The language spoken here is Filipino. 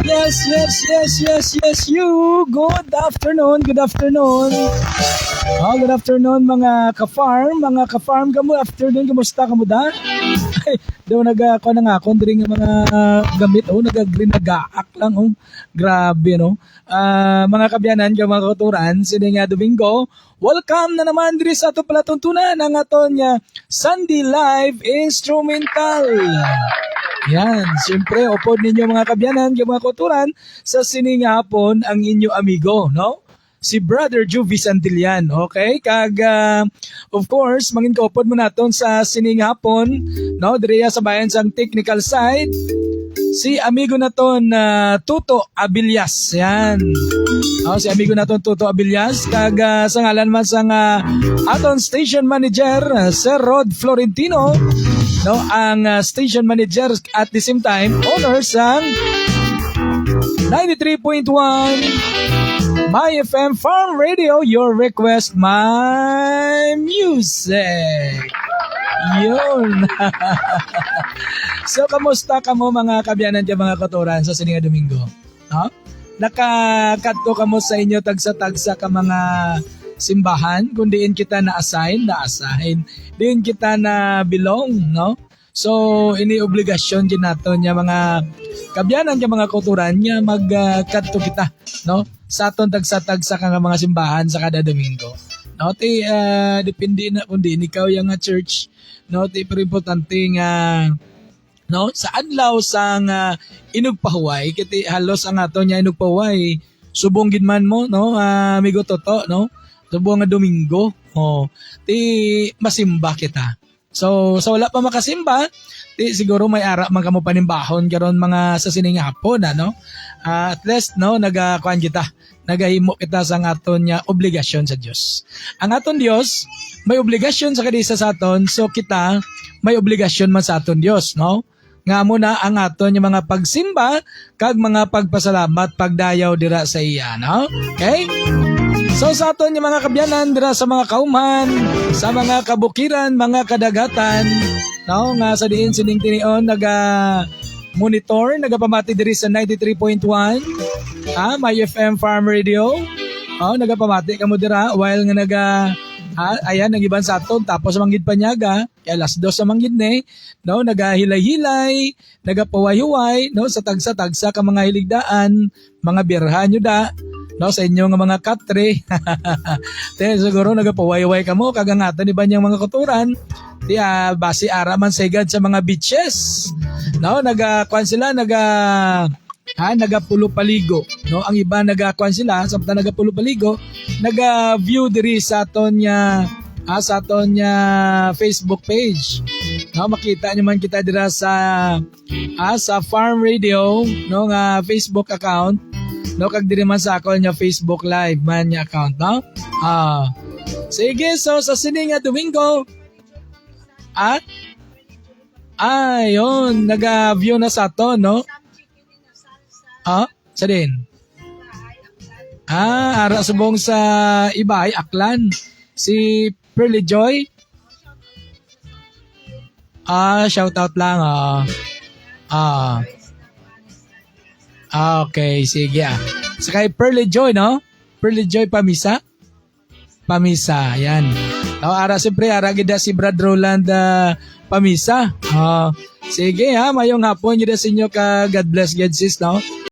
Yes, you. Good afternoon. Good afternoon mga ka-farm kamo afternoon, kamusta kamo da? Ay, daw nagako na nga ako diri nga mga gamit nag-green nagaak lang Grabe no. Mga kabyanan ka mga kauturan, sini nga Domingo. Welcome na naman diri sa ato palatuntunan ang aton Sunday Live Instrumental. Yan, siyempre, upod ninyo mga kabyanan, mga kauturan, sa sining hapon ang inyo amigo, no? Si Brother Juvie Santillan, okay? Of course, mangin kaupod mo naton sa sining hapon, no? Diriya sa bayan sang technical side, si amigo naton Tuto Abilias, yan. Si amigo naton Tuto Abilias, sa ngalan man sang aton station manager, Sir Rod Florentino, no, ang station manager at the same time owner sang 93.1 My FM Farm Radio, your request, my music. Yun. So, kamusta ka mo mga kabyanan dyan mga katuran sa sininga Domingo? No? Nakakadto ka mo sa inyo tagsa-tagsa ka mga simbahan, kung diin kita na-assign, diin kita na belong, no? So, ini-obligasyon din nato niya mga kabyanan niya mga kulturan niya magkadto kita, no? Sa aton tagsa-tagsa ka mga simbahan sa kada Domingo. No, depende na kung diin ikaw yung church, no? Pero importante nga no, sa adlaw sang inugpahuway, kiti halos ang ato niya inugpahuway. Subong gid man mo, no? Amigo Toto, no? Subong nga Domingo, masimba kita. So, sa wala pa makasimba, siguro may ara man kamo panimbahon karon mga sa sining hapon, no? At least, no, nagakuan kita, nagahimo kita sa aton nya obligasyon sa Dios. Ang aton Dios may obligasyon sa kadisa sa aton, so kita may obligasyon man sa aton Dios, no? Nga mo na ang aton nya mga pagsimba kag mga pagpasalamat pagdayaw dira sa iya, no? Okay? So sa aton yung mga kabyanan dira sa mga kauman, sa mga kabukiran, mga kadagatan, no, nga sa diin sining tinion monitor, nagapamati diri sa 93.1 My FM Farm Radio. Nagapamati kamo dira while nga ayan nagiban sa aton tapos manggid panyaga, kay alas 2 sa manggid no, nagahilay-hilay, nagapaway-huway, no, sa tagsa-tagsa ka mga hiligdaan, mga birhan nyo da, no, sa inyo nga mga katre. Siguro nagapaway-way ka mo, kagangatan ni ba niyang mga kuturan, basi ara man segad sa mga beaches, no, nagakuan sila, nagapulo paligo, no, ang iba nagakuan sila, samtang nagapulo paligo, naga-view diri sa aton nya Facebook page. No, makita niyo man kita dira sa Farm Radio, no, nga Facebook account. No, kag diri man sa akon nya Facebook Live man nya account, no? Sige, so sa sining Domingo at ayun, naga-view na sa to, no? Sa din. Ara subong sa iba ay Aklan. Si Pearly Joy. Shout out lang. Okay, sige. Sa kay Pearly Joy, no? Pearly Joy Pamisa, yan. Ara siyempre, ara gida si Brad Roland Pamisa. Sige mayong hapon, yun sa inyo ka God bless, God sis, no?